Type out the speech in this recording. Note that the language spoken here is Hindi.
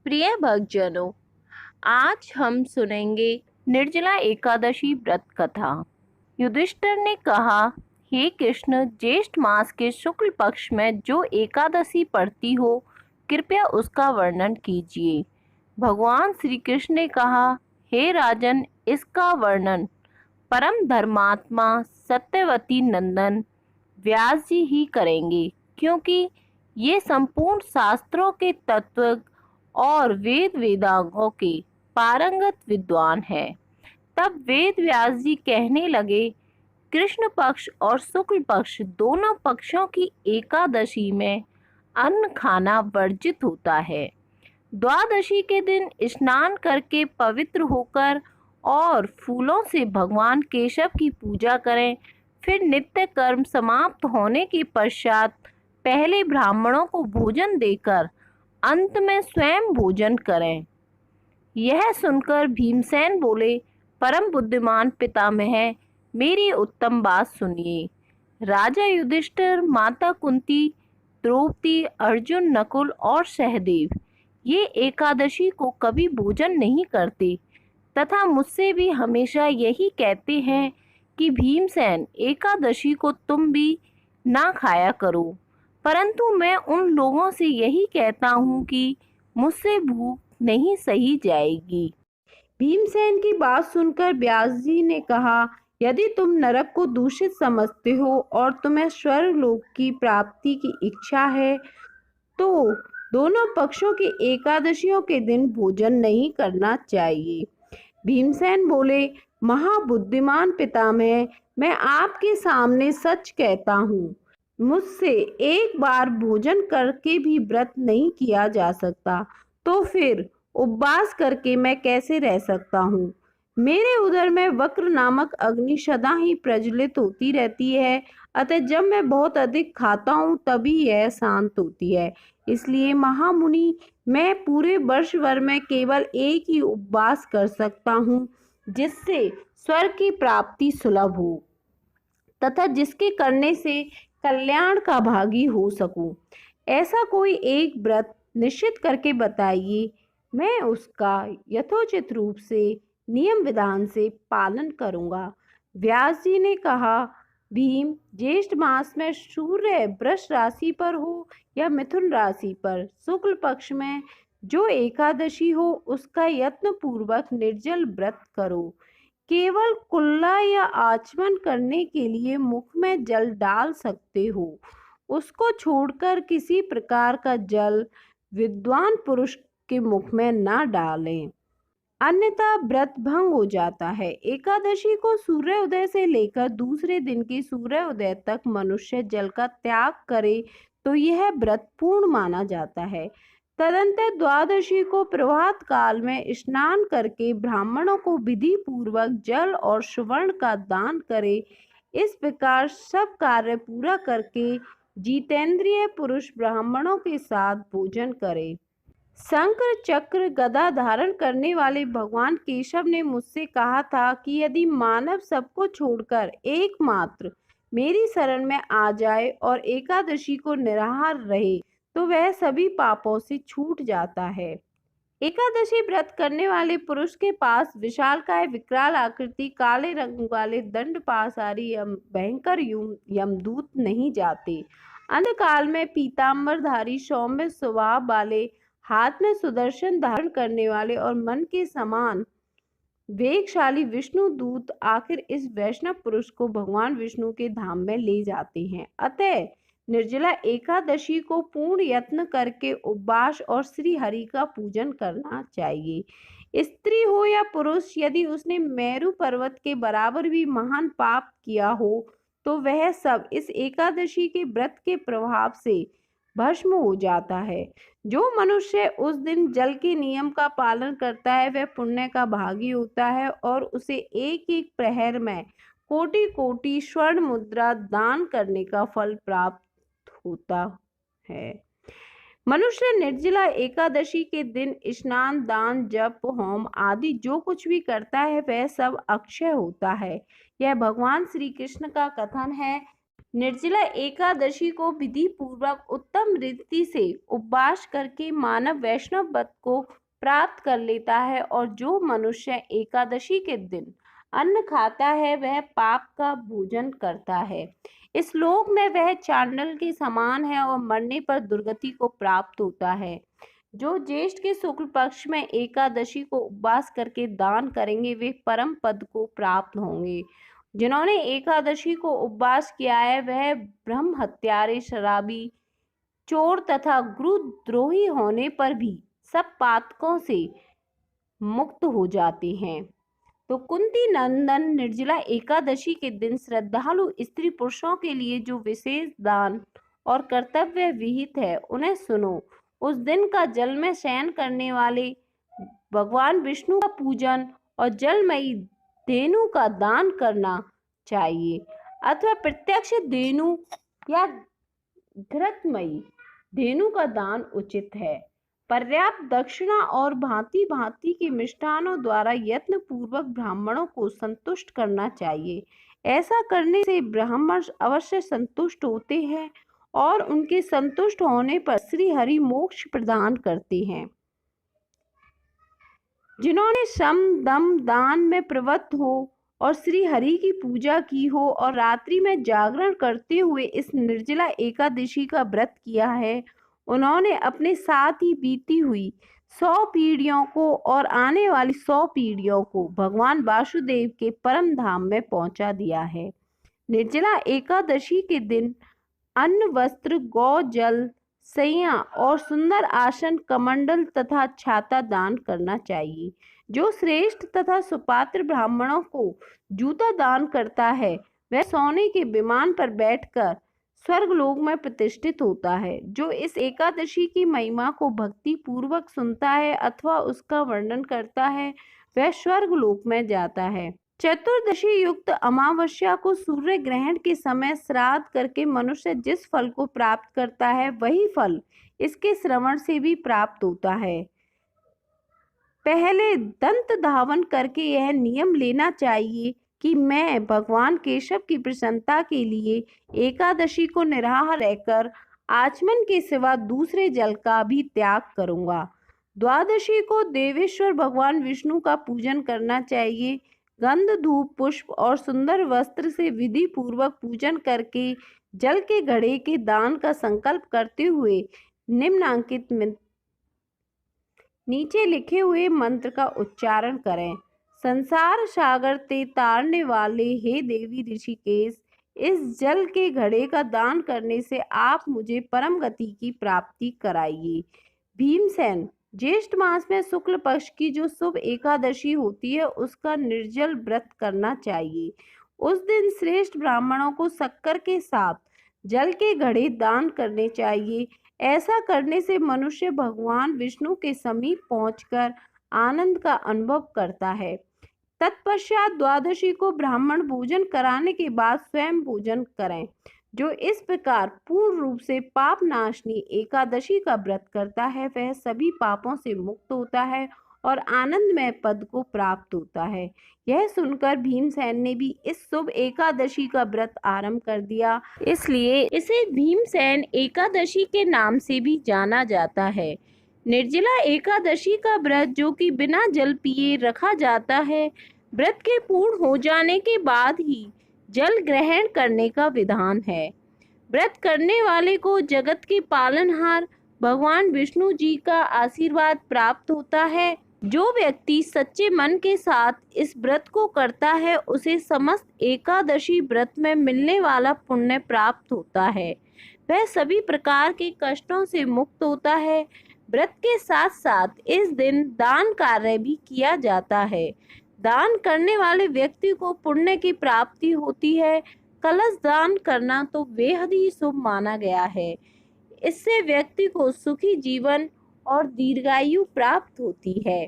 प्रिय भक्तजनों, आज हम सुनेंगे निर्जला एकादशी व्रत कथा। युधिष्ठिर ने कहा, हे कृष्ण, ज्येष्ठ मास के शुक्ल पक्ष में जो एकादशी पड़ती हो, कृपया उसका वर्णन कीजिए। भगवान श्री कृष्ण ने कहा, हे राजन, इसका वर्णन परम धर्मात्मा सत्यवती नंदन व्यास जी ही करेंगे, क्योंकि ये संपूर्ण शास्त्रों के तत्व और वेद वेदांगों के पारंगत विद्वान है। तब वेद व्यास जी कहने लगे, कृष्ण पक्ष और शुक्ल पक्ष दोनों पक्षों की एकादशी में अन्न खाना वर्जित होता है। द्वादशी के दिन स्नान करके पवित्र होकर और फूलों से भगवान केशव की पूजा करें। फिर नित्य कर्म समाप्त होने के पश्चात पहले ब्राह्मणों को भोजन देकर अंत में स्वयं भोजन करें। यह सुनकर भीमसेन बोले, परम बुद्धिमान पितामह, मेरी उत्तम बात सुनिए। राजा युधिष्ठिर, माता कुंती, द्रौपदी, अर्जुन, नकुल और सहदेव ये एकादशी को कभी भोजन नहीं करते तथा मुझसे भी हमेशा यही कहते हैं कि भीमसेन, एकादशी को तुम भी ना खाया करो। परंतु मैं उन लोगों से यही कहता हूँ कि मुझसे भूख नहीं सही जाएगी। भीमसेन की बात सुनकर व्यास जी ने कहा, यदि तुम नरक को दूषित समझते हो और तुम्हें स्वर्गलोक की प्राप्ति की इच्छा है, तो दोनों पक्षों की एकादशियों के दिन भोजन नहीं करना चाहिए। भीमसेन बोले, महाबुद्धिमान पितामह, मैं आपके सामने सच कहता हूँ। मुझसे एक बार भोजन करके भी व्रत नहीं किया जा सकता, तो फिर उपवास करके मैं कैसे रह सकता हूँ। मेरे उदर में वक्र नामक अग्नि सदा ही प्रज्वलित होती रहती है, अतः जब मैं बहुत अधिक खाता हूँ तभी यह शांत होती है। इसलिए महामुनि, मैं पूरे वर्ष भर में केवल एक ही उपवास कर सकता हूँ, जिससे स्वर्ग की प्राप्ति सुलभ हो तथा जिसके करने से कल्याण का भागी हो सकूं। ऐसा कोई एक व्रत निश्चित करके बताइए, मैं उसका यथोचित रूप से नियम विधान से पालन करूंगा। व्यास जी ने कहा, भीम, ज्येष्ठ मास में सूर्य वृष राशि पर हो या मिथुन राशि पर, शुक्ल पक्ष में जो एकादशी हो उसका यत्न पूर्वक निर्जल व्रत करो। केवल कुल्ला या आचमन करने के लिए मुख में जल डाल सकते हो। उसको छोड़कर किसी प्रकार का जल विद्वान पुरुष के मुख में ना डालें, अन्यथा व्रत भंग हो जाता है। एकादशी को सूर्योदय से लेकर दूसरे दिन के सूर्योदय तक मनुष्य जल का त्याग करे तो यह व्रत पूर्ण माना जाता है। तदंतर द्वादशी को प्रभात काल में स्नान करके ब्राह्मणों को विधि पूर्वक जल और सुवर्ण का दान करे। इस प्रकार सब कार्य पूरा करके जितेंद्रिय पुरुष ब्राह्मणों के साथ भोजन करे। शंकर चक्र गदा धारण करने वाले भगवान केशव ने मुझसे कहा था कि यदि मानव सबको छोड़कर एकमात्र मेरी शरण में आ जाए और एकादशी को निराहार रहे तो वह सभी पापों से छूट जाता है। एकादशी व्रत करने वाले पुरुष के पास विशालकाय विकराल आकृति काले रंग वाले दंड पासारी भयंकर यमदूत नहीं जाते। अंधकाल में पीताम्बरधारी सौम्य स्वभाव वाले, हाथ में सुदर्शन धारण करने वाले और मन के समान वेगशाली विष्णु दूत आखिर इस वैष्णव पुरुष को भगवान विष्णु के धाम में ले जाते हैं। अतः निर्जला एकादशी को पूर्ण यत्न करके उपवास और श्री हरि का पूजन करना चाहिए। स्त्री हो या पुरुष, यदि उसने मेरु पर्वत के बराबर भी महान पाप किया हो तो वह सब इस एकादशी के व्रत के प्रभाव से भस्म हो जाता है। जो मनुष्य उस दिन जल के नियम का पालन करता है वह पुण्य का भागी होता है और उसे एक एक प्रहर में कोटि कोटि स्वर्ण मुद्रा दान करने का फल प्राप्त होता है। मनुष्य निर्जला एकादशी के दिन स्नान, दान, जप, होम आदि जो कुछ भी करता है वह सब अक्षय होता है। यह भगवान श्री कृष्ण का कथन है। निर्जला एकादशी को विधि पूर्वक उत्तम रीति से उपवास करके मानव वैष्णव व्रत को प्राप्त कर लेता है, और जो मनुष्य एकादशी के दिन अन्न खाता है वह पाप का भोजन करता है। इस लोक में वह चांडाल के समान है और मरने पर दुर्गति को प्राप्त होता है। जो ज्येष्ठ के शुक्ल पक्ष में एकादशी को उपवास करके दान करेंगे वे परम पद को प्राप्त होंगे। जिन्होंने एकादशी को उपवास किया है वह ब्रह्म हत्यारे, शराबी, चोर तथा गुरुद्रोही होने पर भी सब पातकों से मुक्त हो जाते हैं। तो कुंती नंदन निर्जला एकादशी के दिन श्रद्धालु स्त्री पुरुषों के लिए जो विशेष दान और कर्तव्य विहित है उन्हें सुनो। उस दिन का जल में शयन करने वाले भगवान विष्णु का पूजन और जलमयी धेनु का दान करना चाहिए, अथवा प्रत्यक्ष धेनु या घृतमयी धेनु का दान उचित है। पर्याप्त दक्षिणा और भांति भांति के मिष्ठानों द्वारा यत्न पूर्वक ब्राह्मणों को संतुष्ट करना चाहिए। ऐसा करने से ब्राह्मण अवश्य संतुष्ट होते हैं और उनके संतुष्ट होने पर श्री हरि मोक्ष प्रदान करते हैं। जिन्होंने सम दम दान में प्रवृत्त हो और श्री हरि की पूजा की हो और रात्रि में जागरण करते हुए इस निर्जला एकादशी का व्रत किया है, उन्होंने अपने साथ ही बीती हुई 100 पीढ़ियों को और आने वाली 100 पीढ़ियों को भगवान वासुदेव के परम धाम में पहुंचा दिया है। निर्जला एकादशी के दिन अन्न, वस्त्र, गौ, जल, सैया और सुंदर आसन, कमंडल तथा छाता दान करना चाहिए। जो श्रेष्ठ तथा सुपात्र ब्राह्मणों को जूता दान करता है वह सोने के विमान पर बैठकर स्वर्गलोक में प्रतिष्ठित होता है। जो इस एकादशी की महिमा को भक्ति पूर्वक सुनता है अथवा उसका वर्णन करता है वह स्वर्गलोक में जाता है। चतुर्दशी युक्त अमावस्या को सूर्य ग्रहण के समय श्राद्ध करके मनुष्य जिस फल को प्राप्त करता है वही फल इसके श्रवण से भी प्राप्त होता है। पहले दंत धावन करके यह नियम लेना चाहिए कि मैं भगवान केशव की प्रसन्नता के लिए एकादशी को निराहार रहकर आचमन के सिवा दूसरे जल का भी त्याग करूंगा। द्वादशी को देवेश्वर भगवान विष्णु का पूजन करना चाहिए। गंध, धूप, पुष्प और सुंदर वस्त्र से विधि पूर्वक पूजन करके जल के घड़े के दान का संकल्प करते हुए निम्नांकित नीचे लिखे हुए मंत्र का उच्चारण करें। संसार सागर ते तारने वाले हे देवी ऋषिकेश, इस जल के घड़े का दान करने से आप मुझे परम गति की प्राप्ति कराइए। भीमसेन, ज्येष्ठ मास में शुक्ल पक्ष की जो शुभ एकादशी होती है उसका निर्जल व्रत करना चाहिए। उस दिन श्रेष्ठ ब्राह्मणों को शक्कर के साथ जल के घड़े दान करने चाहिए। ऐसा करने से मनुष्य भगवान विष्णु के समीप पहुंचकर आनंद का अनुभव करता है। तत्पश्चात द्वादशी को ब्राह्मण भोजन कराने के बाद स्वयं भोजन करें। जो इस प्रकार पूर्ण रूप से पाप नाशनी एकादशी का व्रत करता है वह सभी पापों से मुक्त होता है और आनंदमय पद को प्राप्त होता है। यह सुनकर भीमसेन ने भी इस शुभ एकादशी का व्रत आरंभ कर दिया, इसलिए इसे भीमसेन एकादशी के नाम से भी जाना जाता है। निर्जला एकादशी का व्रत जो कि बिना जल पिए रखा जाता है, व्रत के पूर्ण हो जाने के बाद ही जल ग्रहण करने का विधान है। व्रत करने वाले को जगत के पालनहार भगवान विष्णु जी का आशीर्वाद प्राप्त होता है। जो व्यक्ति सच्चे मन के साथ इस व्रत को करता है उसे समस्त एकादशी व्रत में मिलने वाला पुण्य प्राप्त होता है। वह सभी प्रकार के कष्टों से मुक्त होता है। व्रत के साथ साथ इस दिन दान कार्य भी किया जाता है। दान करने वाले व्यक्ति को पुण्य की प्राप्ति होती है। कलश दान करना तो बेहद ही शुभ माना गया है। इससे व्यक्ति को सुखी जीवन और दीर्घायु प्राप्त होती है।